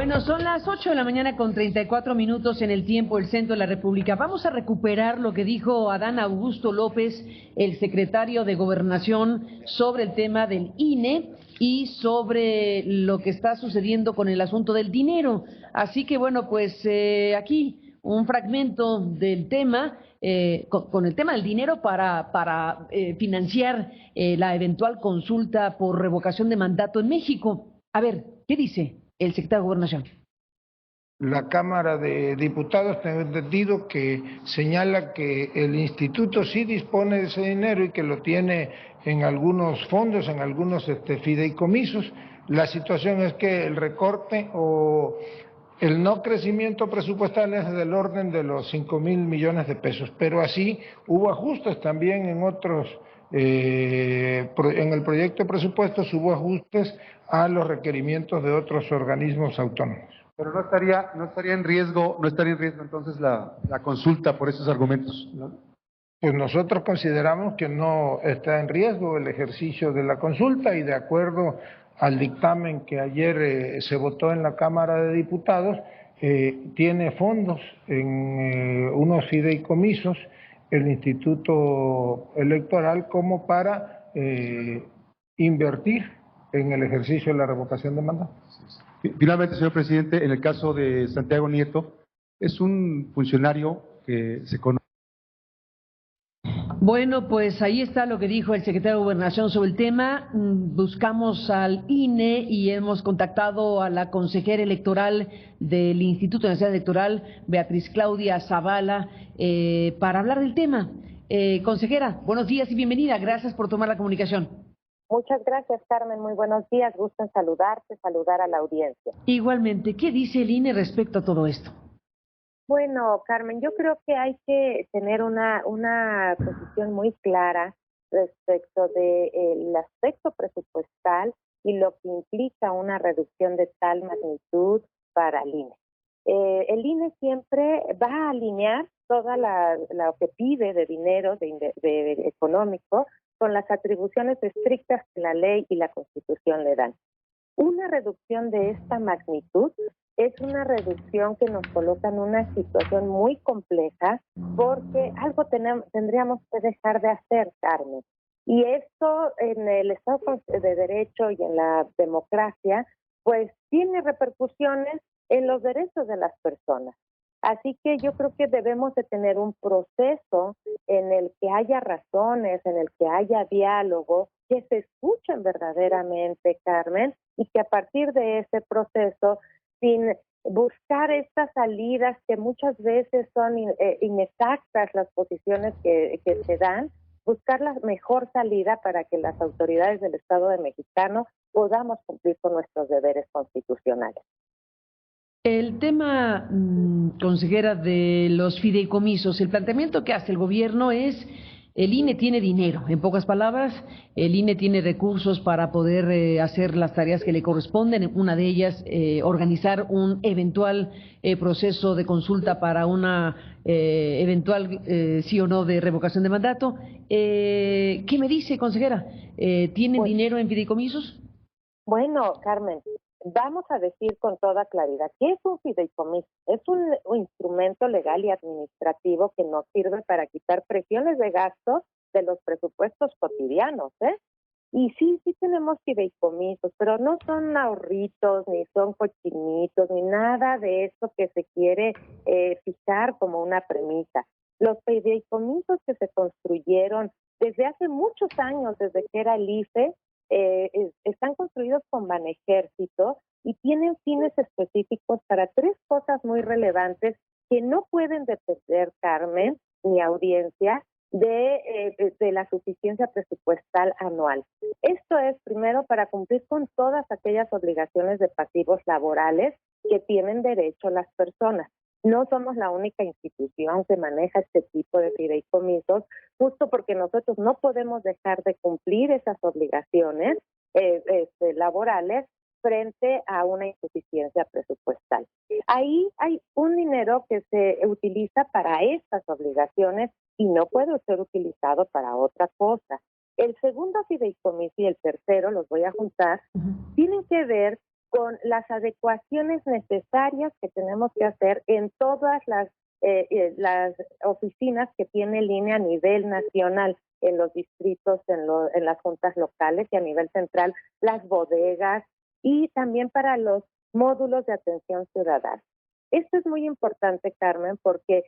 Bueno, son las 8 de la mañana con 34 minutos en el tiempo del centro de la República. Vamos a recuperar lo que dijo Adán Augusto López, el secretario de Gobernación, sobre el tema del INE y sobre lo que está sucediendo con el asunto del dinero. Así que bueno, pues aquí un fragmento del tema, con el tema del dinero para financiar la eventual consulta por revocación de mandato en México. A ver, ¿qué dice el secretario de Gobernación? La Cámara de Diputados, tengo entendido que señala que el instituto sí dispone de ese dinero y que lo tiene en algunos fondos, en algunos fideicomisos. La situación es que el recorte o el no crecimiento presupuestal es del orden de los 5,000 millones de pesos, pero así hubo ajustes también en otros, en el proyecto de presupuestos hubo ajustes a los requerimientos de otros organismos autónomos. Pero no estaría en riesgo entonces la consulta por esos argumentos, ¿no? Pues nosotros consideramos que no está en riesgo el ejercicio de la consulta y de acuerdo al dictamen que ayer se votó en la Cámara de Diputados, tiene fondos en unos fideicomisos el Instituto Electoral como para invertir en el ejercicio de la revocación de mandato. Finalmente, señor presidente, en el caso de Santiago Nieto, es un funcionario que se conoce. Bueno, pues ahí está lo que dijo el secretario de Gobernación sobre el tema. Buscamos al INE y hemos contactado a la consejera electoral del Instituto Nacional Electoral, Beatriz Claudia Zavala, para hablar del tema. Consejera, buenos días y bienvenida. Gracias por tomar la comunicación. Muchas gracias, Carmen. Muy buenos días. Gusto en saludarte, saludar a la audiencia. Igualmente, ¿qué dice el INE respecto a todo esto? Bueno, Carmen, yo creo que hay que tener una posición muy clara respecto del aspecto presupuestal y lo que implica una reducción de tal magnitud para el INE. El INE siempre va a alinear toda lo que pide de dinero de económico con las atribuciones estrictas que la ley y la Constitución le dan. Una reducción de esta magnitud es una reducción que nos coloca en una situación muy compleja porque algo tendríamos que dejar de hacer, Carmen. Y esto en el Estado de Derecho y en la democracia, pues tiene repercusiones en los derechos de las personas. Así que yo creo que debemos de tener un proceso en el que haya razones, en el que haya diálogo, que se escuchen verdaderamente, Carmen, y que a partir de ese proceso, sin buscar estas salidas que muchas veces son inexactas las posiciones que se dan, buscar la mejor salida para que las autoridades del Estado de Mexicano podamos cumplir con nuestros deberes constitucionales. El tema, consejera, de los fideicomisos, el planteamiento que hace el gobierno es: el INE tiene dinero, en pocas palabras, el INE tiene recursos para poder hacer las tareas que le corresponden, una de ellas organizar un eventual proceso de consulta para una eventual sí o no de revocación de mandato. ¿Qué me dice, consejera? ¿Tienen dinero en fideicomisos? Bueno, Carmen, vamos a decir con toda claridad, ¿qué es un fideicomiso? Es un instrumento legal y administrativo que nos sirve para quitar presiones de gasto de los presupuestos cotidianos, ¿eh? Y sí tenemos fideicomisos, pero no son ahorritos, ni son cochinitos, ni nada de eso que se quiere fijar como una premisa. Los fideicomisos que se construyeron desde hace muchos años, desde que era el IFE, están construidos con Banejército y tienen fines específicos para tres cosas muy relevantes que no pueden depender, Carmen, ni audiencia, de la suficiencia presupuestal anual. Esto es, primero, para cumplir con todas aquellas obligaciones de pasivos laborales que tienen derecho las personas. No somos la única institución que maneja este tipo de fideicomisos, justo porque nosotros no podemos dejar de cumplir esas obligaciones laborales frente a una insuficiencia presupuestal. Ahí hay un dinero que se utiliza para estas obligaciones y no puede ser utilizado para otra cosa. El segundo fideicomiso y el tercero, los voy a juntar, tienen que ver con las adecuaciones necesarias que tenemos que hacer en todas las oficinas que tiene el INE a nivel nacional, en los distritos, en las juntas locales y a nivel central, las bodegas y también para los módulos de atención ciudadana. Esto es muy importante, Carmen, porque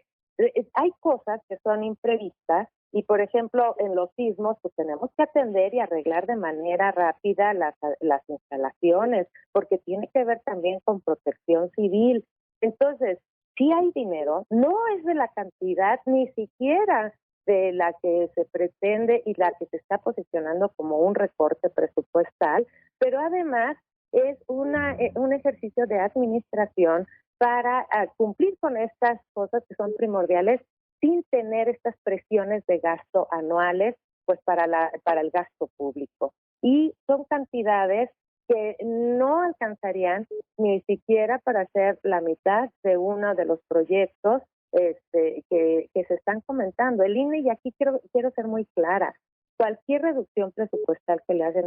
hay cosas que son imprevistas y, por ejemplo, en los sismos pues tenemos que atender y arreglar de manera rápida las instalaciones, porque tiene que ver también con protección civil. Entonces, si hay dinero, no es de la cantidad ni siquiera de la que se pretende y la que se está posicionando como un recorte presupuestal, pero además es un ejercicio de administración para cumplir con estas cosas que son primordiales sin tener estas presiones de gasto anuales pues para el gasto público. Y son cantidades que no alcanzarían ni siquiera para hacer la mitad de uno de los proyectos que se están comentando. El INE, y aquí quiero ser muy clara, cualquier reducción presupuestal que le hacen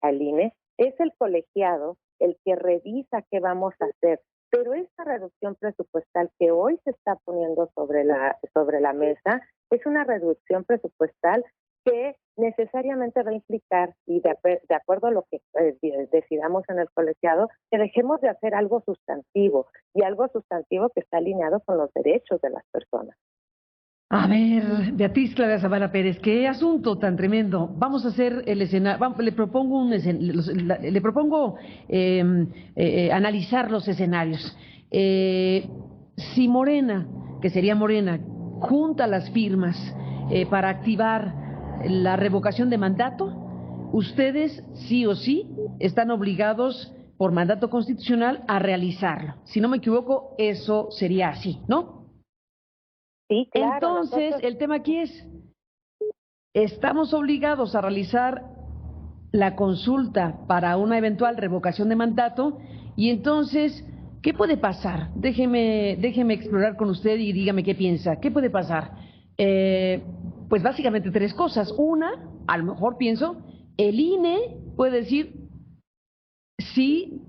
al INE, es el colegiado el que revisa qué vamos a hacer. Pero esta reducción presupuestal que hoy se está poniendo sobre la mesa es una reducción presupuestal que necesariamente va a implicar, y de acuerdo a lo que decidamos en el colegiado, que dejemos de hacer algo sustantivo, y algo sustantivo que está alineado con los derechos de las personas. A ver, Beatriz Claudia Zavala Pérez, qué asunto tan tremendo. Vamos a hacer el escenario, le propongo analizar los escenarios. Si Morena, que sería Morena, junta las firmas para activar la revocación de mandato, ustedes sí o sí están obligados por mandato constitucional a realizarlo. Si no me equivoco, eso sería así, ¿no? Sí, claro. Entonces, el tema aquí es, estamos obligados a realizar la consulta para una eventual revocación de mandato y entonces, ¿qué puede pasar? Déjeme explorar con usted y dígame qué piensa. ¿Qué puede pasar? Pues básicamente tres cosas. Una, a lo mejor pienso, el INE puede decir, sí,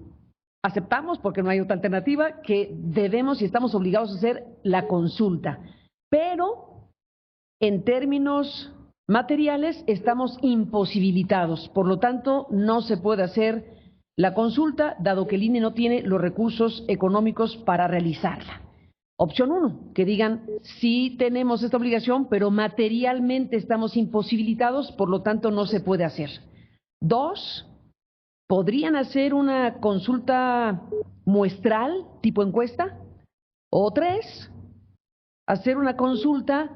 aceptamos, porque no hay otra alternativa, que debemos y estamos obligados a hacer la consulta. Pero en términos materiales estamos imposibilitados, por lo tanto no se puede hacer la consulta dado que el INE no tiene los recursos económicos para realizarla. Opción 1, que digan sí tenemos esta obligación, pero materialmente estamos imposibilitados, por lo tanto no se puede hacer. 2, podrían hacer una consulta muestral tipo encuesta. O 3, hacer una consulta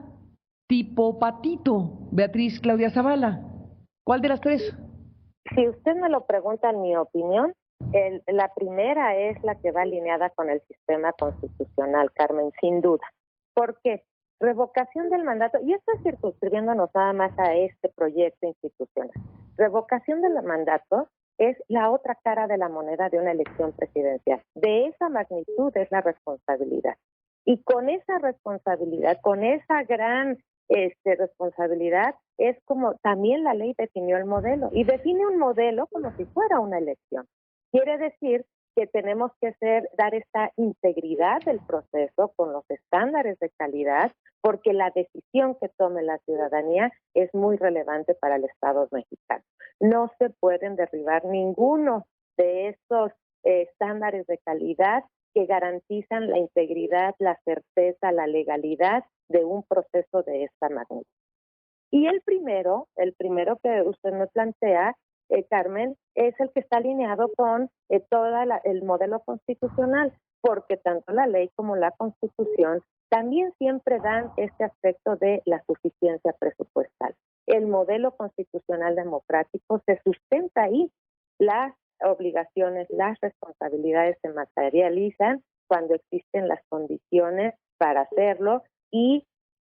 tipo patito, Beatriz Claudia Zavala. ¿Cuál de las tres? Si usted me lo pregunta, en mi opinión, la primera es la que va alineada con el sistema constitucional, Carmen, sin duda. ¿Por qué? Revocación del mandato, y esto es circunscribiéndonos nada más a este proyecto institucional. Revocación del mandato es la otra cara de la moneda de una elección presidencial. De esa magnitud es la responsabilidad. Y con esa responsabilidad, con esa gran responsabilidad, es como también la ley definió el modelo. Y define un modelo como si fuera una elección. Quiere decir que tenemos que dar esta integridad del proceso con los estándares de calidad, porque la decisión que tome la ciudadanía es muy relevante para el Estado mexicano. No se pueden derribar ninguno de estos estándares de calidad que garantizan la integridad, la certeza, la legalidad de un proceso de esta magnitud. Y el primero que usted me plantea, Carmen, es el que está alineado con todo el modelo constitucional, porque tanto la ley como la Constitución también siempre dan este aspecto de la suficiencia presupuestal. El modelo constitucional democrático se sustenta ahí. Las obligaciones, las responsabilidades se materializan cuando existen las condiciones para hacerlo. Y,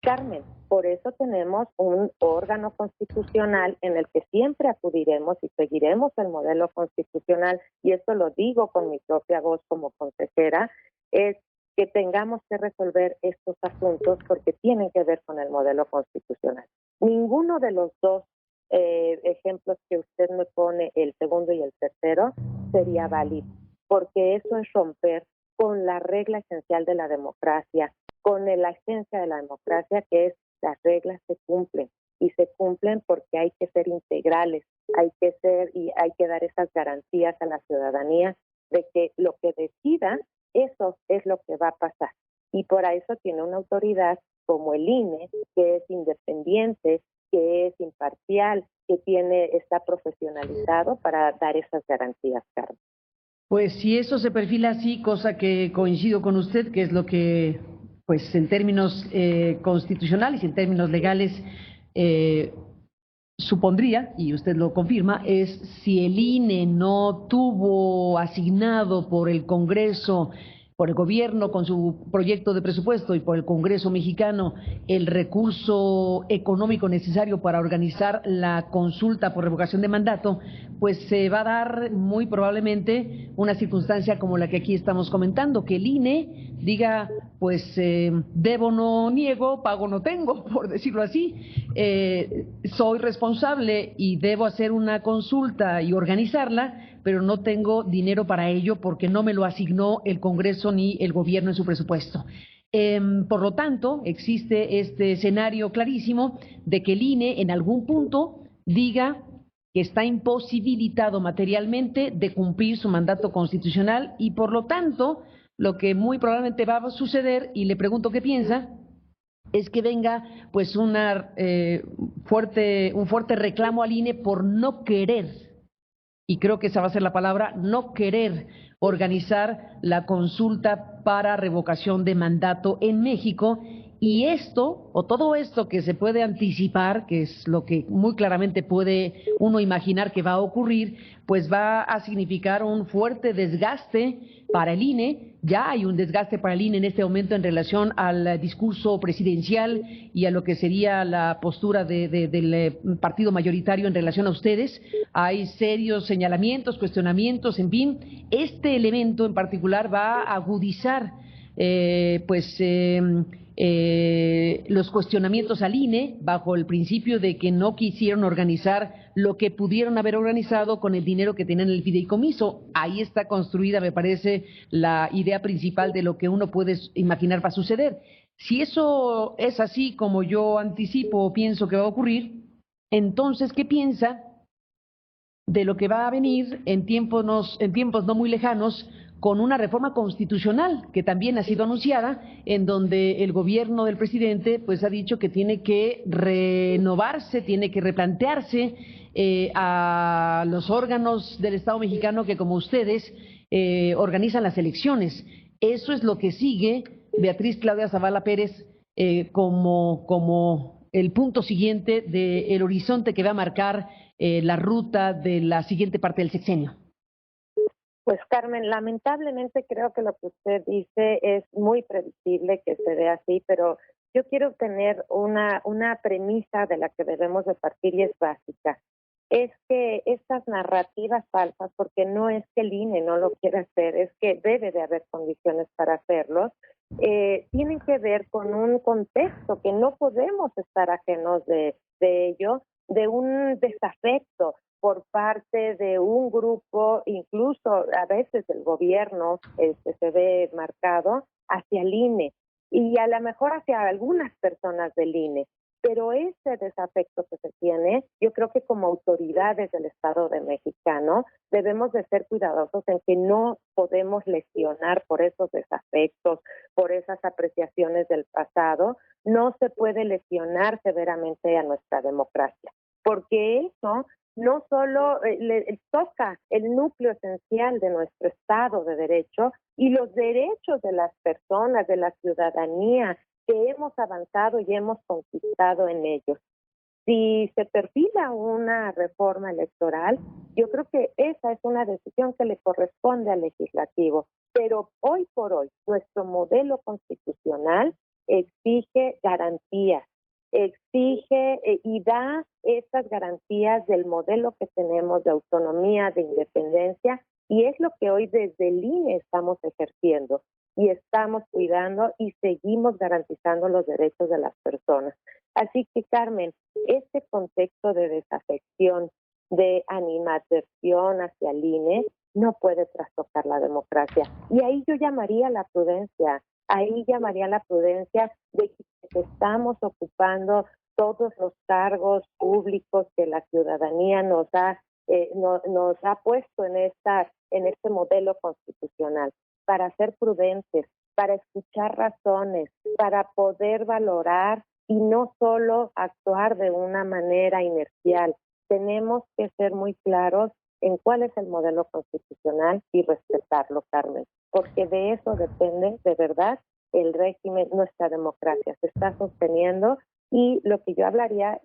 Carmen, por eso tenemos un órgano constitucional en el que siempre acudiremos y seguiremos el modelo constitucional, y esto lo digo con mi propia voz como consejera, es que tengamos que resolver estos asuntos porque tienen que ver con el modelo constitucional. Ninguno de los dos ejemplos que usted me pone, el segundo y el tercero, sería válido. porque eso es romper con la regla esencial de la democracia, con la esencia de la democracia, que es las reglas se cumplen, y se cumplen porque hay que ser integrales, hay que dar esas garantías a la ciudadanía de que lo que decida, eso es lo que va a pasar. Y por eso tiene una autoridad como el INE, que es independiente, que es imparcial, que está profesionalizado para dar esas garantías, Carmen. Pues si eso se perfila así, cosa que coincido con usted, que es lo que, pues en términos constitucionales y en términos legales, eh, supondría, y usted lo confirma, es si el INE no tuvo asignado por el Congreso, por el gobierno con su proyecto de presupuesto y por el Congreso mexicano el recurso económico necesario para organizar la consulta por revocación de mandato, pues se va a dar muy probablemente una circunstancia como la que aquí estamos comentando, que el INE diga, pues debo no niego, pago no tengo, por decirlo así, soy responsable y debo hacer una consulta y organizarla, pero no tengo dinero para ello porque no me lo asignó el Congreso ni el gobierno en su presupuesto. Por lo tanto, existe este escenario clarísimo de que el INE en algún punto diga que está imposibilitado materialmente de cumplir su mandato constitucional y por lo tanto, lo que muy probablemente va a suceder, y le pregunto qué piensa, es que venga pues un fuerte reclamo al INE por no querer, y creo que esa va a ser la palabra, no querer organizar la consulta para revocación de mandato en México. Y esto, o todo esto que se puede anticipar, que es lo que muy claramente puede uno imaginar que va a ocurrir, pues va a significar un fuerte desgaste para el INE. Ya hay un desgaste para el INE en este momento en relación al discurso presidencial y a lo que sería la postura del partido mayoritario en relación a ustedes. Hay serios señalamientos, cuestionamientos, en fin. Este elemento en particular va a agudizar los cuestionamientos al INE bajo el principio de que no quisieron organizar lo que pudieron haber organizado con el dinero que tenían en el fideicomiso. Ahí está construida, me parece, la idea principal de lo que uno puede imaginar va a suceder. Si eso es así como yo anticipo o pienso que va a ocurrir, entonces, ¿qué piensa de lo que va a venir en tiempos no muy lejanos con una reforma constitucional que también ha sido anunciada, en donde el gobierno del presidente pues ha dicho que tiene que renovarse, tiene que replantearse a los órganos del Estado mexicano que, como ustedes, organizan las elecciones? Eso es lo que sigue Beatriz Claudia Zavala Pérez como el punto siguiente del horizonte que va a marcar la ruta de la siguiente parte del sexenio. Pues Carmen, lamentablemente creo que lo que usted dice es muy previsible que se dé así, pero yo quiero tener una premisa de la que debemos de partir y es básica. Es que estas narrativas falsas, porque no es que el INE no lo quiera hacer, es que debe de haber condiciones para hacerlos, tienen que ver con un contexto que no podemos estar ajenos de ello, de un desafecto por parte de un grupo, incluso a veces el gobierno se ve marcado hacia el INE y a lo mejor hacia algunas personas del INE. Pero ese desafecto que se tiene, yo creo que como autoridades del Estado de Mexicano debemos de ser cuidadosos en que no podemos lesionar por esos desafectos, por esas apreciaciones del pasado. No se puede lesionar severamente a nuestra democracia, porque eso no solo le toca el núcleo esencial de nuestro Estado de Derecho y los derechos de las personas, de la ciudadanía, que hemos avanzado y hemos conquistado en ellos. Si se perfila una reforma electoral, yo creo que esa es una decisión que le corresponde al legislativo, pero hoy por hoy nuestro modelo constitucional exige garantías, exige y da estas garantías del modelo que tenemos de autonomía, de independencia, y es lo que hoy desde el INE estamos ejerciendo y estamos cuidando y seguimos garantizando los derechos de las personas. Así que, Carmen, este contexto de desafección, de animadversión hacia el INE, no puede trastocar la democracia. Y ahí yo llamaría a la prudencia, de que estamos ocupando todos los cargos públicos que la ciudadanía nos ha puesto en este modelo constitucional, para ser prudentes, para escuchar razones, para poder valorar y no solo actuar de una manera inercial. Tenemos que ser muy claros en cuál es el modelo constitucional y respetarlo, Carmen, porque de eso depende, de verdad, el régimen, nuestra democracia se está sosteniendo, y lo que yo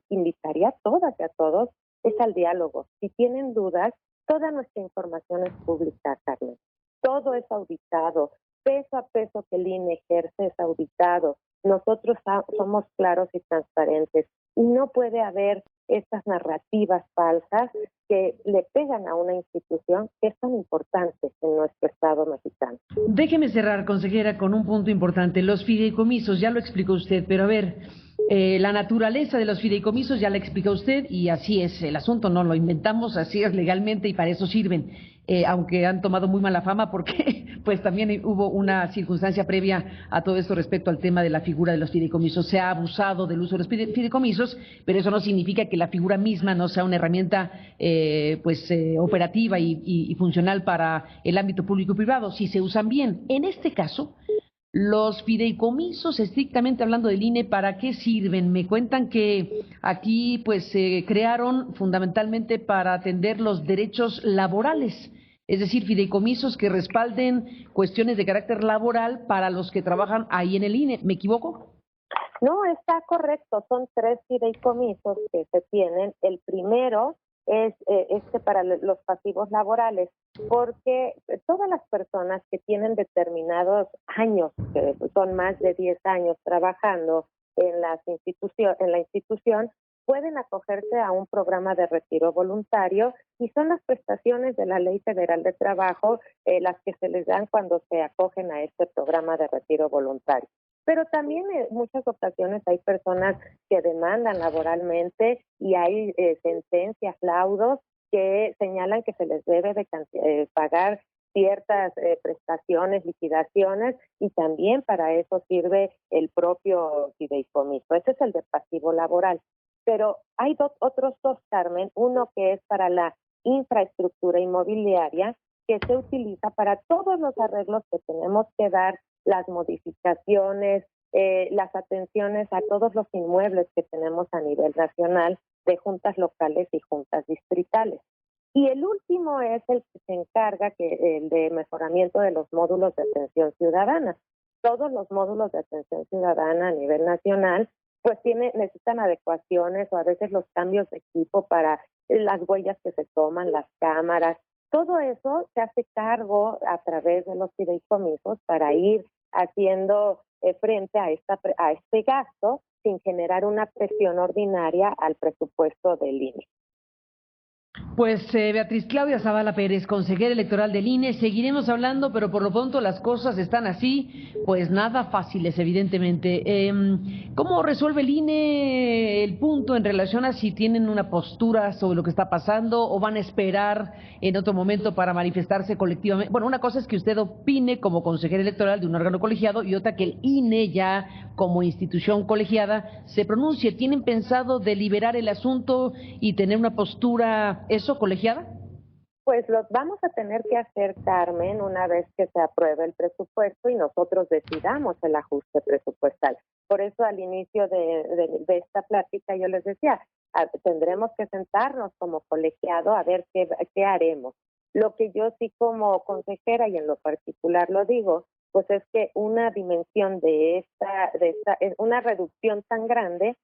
invitaría a todas y a todos es al diálogo. Si tienen dudas, toda nuestra información es pública, Carmen. Todo es auditado, peso a peso que el INE ejerce es auditado. Nosotros somos claros y transparentes, y no puede haber estas narrativas falsas que le pegan a una institución que es tan importante en nuestro Estado mexicano. Déjeme cerrar, consejera, con un punto importante. Los fideicomisos, ya lo explicó usted, pero a ver, la naturaleza de los fideicomisos ya la explicó usted, y así es el asunto, no lo inventamos, así es legalmente y para eso sirven. Aunque han tomado muy mala fama porque pues también hubo una circunstancia previa a todo esto respecto al tema de la figura de los fideicomisos. Se ha abusado del uso de los fideicomisos, pero eso no significa que la figura misma no sea una herramienta operativa y funcional para el ámbito público y privado, si se usan bien. En este caso, los fideicomisos, estrictamente hablando del INE, ¿para qué sirven? Me cuentan que aquí pues se crearon fundamentalmente para atender los derechos laborales, es decir, fideicomisos que respalden cuestiones de carácter laboral para los que trabajan ahí en el INE. ¿Me equivoco? No, está correcto. Son 3 fideicomisos que se tienen. El primero es para los pasivos laborales, porque todas las personas que tienen determinados años, que son más de 10 años trabajando en la institución, pueden acogerse a un programa de retiro voluntario, y son las prestaciones de la Ley Federal de Trabajo las que se les dan cuando se acogen a este programa de retiro voluntario. Pero también en muchas ocasiones hay personas que demandan laboralmente, y hay sentencias, laudos que señalan que se les debe de pagar ciertas prestaciones, liquidaciones, y también para eso sirve el propio fideicomiso. Ese es el de pasivo laboral. Pero hay otros 2, Carmen, uno que es para la infraestructura inmobiliaria, que se utiliza para todos los arreglos que tenemos que dar, las modificaciones, las atenciones a todos los inmuebles que tenemos a nivel nacional, de juntas locales y juntas distritales. Y el último es el que se encarga el de mejoramiento de los módulos de atención ciudadana. Todos los módulos de atención ciudadana a nivel nacional pues necesitan adecuaciones, o a veces los cambios de equipo para las huellas que se toman, las cámaras. Todo eso se hace cargo a través de los fideicomisos para ir haciendo frente a este gasto sin generar una presión ordinaria al presupuesto del INE. Pues Beatriz Claudia Zavala Pérez, consejera electoral del INE, seguiremos hablando, pero por lo pronto las cosas están así, pues nada fáciles, evidentemente. ¿Cómo resuelve el INE el punto en relación a si tienen una postura sobre lo que está pasando, o van a esperar en otro momento para manifestarse colectivamente? Bueno, una cosa es que usted opine como consejera electoral de un órgano colegiado, y otra que el INE ya como institución colegiada se pronuncie. ¿Tienen pensado deliberar el asunto y tener una postura colegiada? Pues lo vamos a tener que hacer, Carmen, una vez que se apruebe el presupuesto y nosotros decidamos el ajuste presupuestal. Por eso al inicio de esta plática yo les decía, tendremos que sentarnos como colegiado a ver qué haremos. Lo que yo sí como consejera, y en lo particular lo digo, pues es que una dimensión de una reducción tan grande,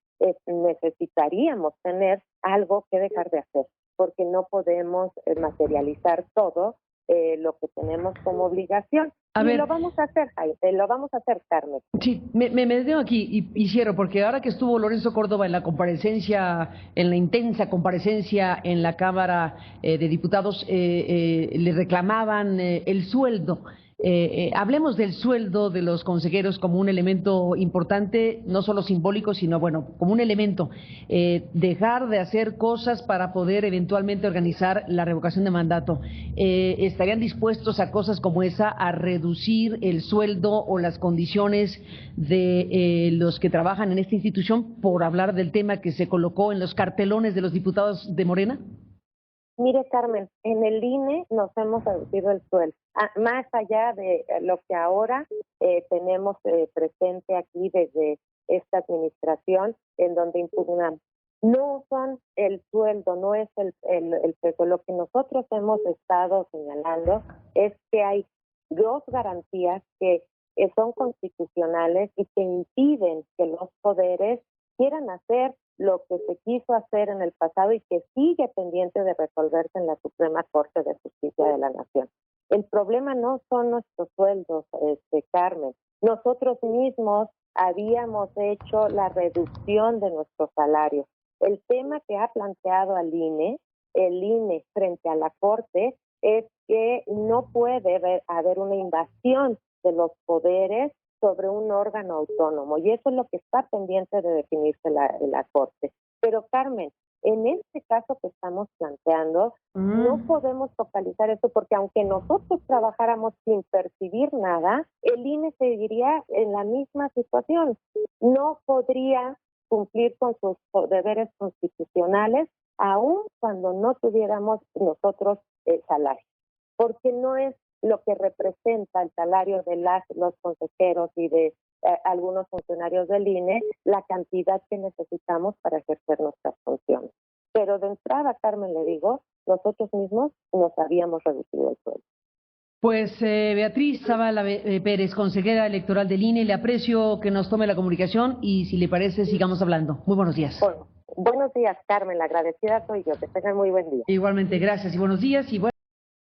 necesitaríamos tener algo que dejar de hacer, porque no podemos materializar todo lo que tenemos como obligación. Lo vamos a hacer, Carmen. Sí, me detengo aquí y cierro, porque ahora que estuvo Lorenzo Córdoba en la comparecencia, en la intensa comparecencia en la Cámara de Diputados, le reclamaban el sueldo. Hablemos del sueldo de los consejeros como un elemento importante, no solo simbólico, sino bueno, como un elemento. Dejar de hacer cosas para poder eventualmente organizar la revocación de mandato. ¿Estarían dispuestos a cosas como esa, a reducir el sueldo o las condiciones de los que trabajan en esta institución, por hablar del tema que se colocó en los cartelones de los diputados de Morena? Mire, Carmen, en el INE nos hemos reducido el sueldo, más allá de lo que ahora tenemos presente aquí desde esta administración, en donde impugnamos. No son el sueldo, no es el peso. Lo que nosotros hemos estado señalando es que hay dos garantías que son constitucionales y que impiden que los poderes quieran hacer lo que se quiso hacer en el pasado y que sigue pendiente de resolverse en la Suprema Corte de Justicia de la Nación. El problema no son nuestros sueldos, Carmen. Nosotros mismos habíamos hecho la reducción de nuestros salarios. El tema que ha planteado el INE frente a la Corte, es que no puede haber una invasión de los poderes sobre un órgano autónomo, y eso es lo que está pendiente de definirse la Corte. Pero, Carmen, en este caso que estamos planteando, no podemos focalizar eso, porque aunque nosotros trabajáramos sin percibir nada, el INE seguiría en la misma situación. No podría cumplir con sus deberes constitucionales, aun cuando no tuviéramos nosotros el salario, porque no es lo que representa el salario de los consejeros y de algunos funcionarios del INE, la cantidad que necesitamos para ejercer nuestras funciones. Pero de entrada, Carmen, le digo, nosotros mismos nos habíamos reducido el sueldo. Pues Beatriz Zavala Pérez, consejera electoral del INE, le aprecio que nos tome la comunicación y si le parece sigamos hablando. Muy buenos días. Bueno, buenos días, Carmen, la agradecida soy yo, que tengan muy buen día. Igualmente, gracias y buenos días.